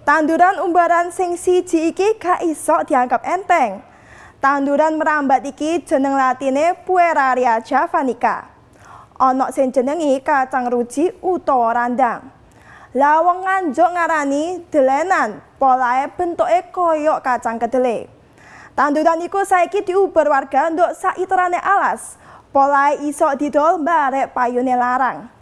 Tanduran umbaran sing siji iki gak iso dianggap enteng. Tanduran merambat iki jeneng latine Pueraria javanica. Ana sing jenengi kacang ruji utawa randang. Lah wong Nganjuk ngarani delenan, polahe bentuke koyok kacang kedele. Tanduran iku saiki diuber warga nduk saiterane alas. Polahe iso didol barek payune larang.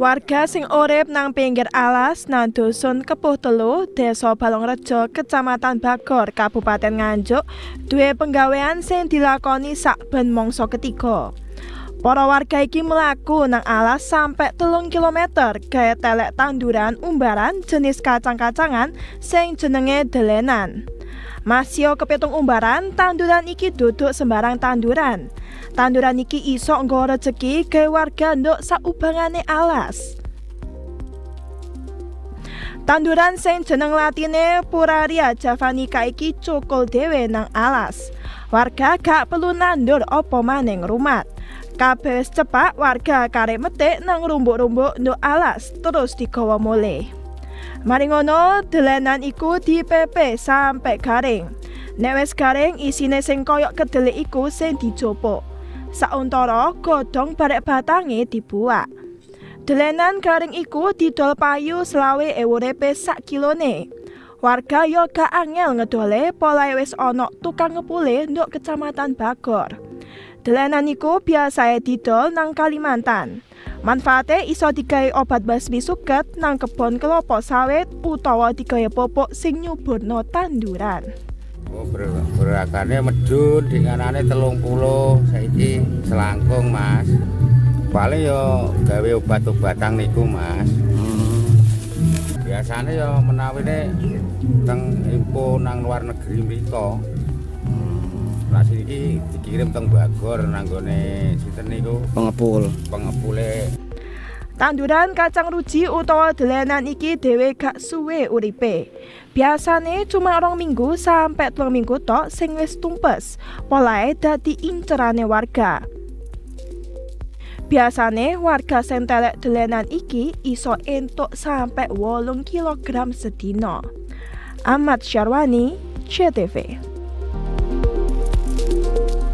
Warga sing urip nang pinggir alas nang dusun Kepuh Telu, Desa Balongrejo, Kecamatan Bagor, Kabupaten Nganjuk, duwe penggawean sing dilakoni saben mangsa ketiga. Para warga iki mlaku nang alas sampai 3 kilometer gawe telek tanduran umbaran jenis kacang-kacangan sing jenenge delenan. Masio kepitung umbaran, tanduran iki duduk sembarang tanduran. Tanduran iki iso nggo rejeki gawe warga nduk saubangane alas. Tanduran sing jeneng latine Pueraria javanica iki cukul dhewe nang alas. Warga gak perlu nandur apa maning rumat. Kabeh wis cepak warga karek metik nang rumbuk-rumbuk nduk alas terus digawa mulih. Mari ngono, delenan iku dipepe sampai garing. Nek wis garing, isine sing koyok kedele iku sing dijopok. Sauntara godhong barek batange dibuak. Delenan garing iku didol payu 20.000 repe sak kilone. Warga yo gak angel ngedole, polahe wis ana tukang ngepule nduk Kecamatan Bagor. Delenan iku biasae didol nang Kalimantan. Manfaate iso digawe obat basmi suket nang kebon kelapa sawit utawa digawe pupuk sing nyuburno tanduran. Berakane medun dinganane 30 saiki selangkung, Mas. Paling yo gawe obat-obatan niku, Mas. Biasane yo menawine teng info nang luar negeri mriko. Lah iki dikirim teng Bagor nang gone sinten niku pengepule. Tanduran kacang ruji utawa delenan iki dhewe gak suwe uripe. Biasane cuma 2 minggu sampai 3 minggu tok sing wis tumpes. Polahe dadi incerane warga. Biasane warga sing telek delenan iki iso entuk sampai 8 kg sedina. Ahmad Syarwani, CTV.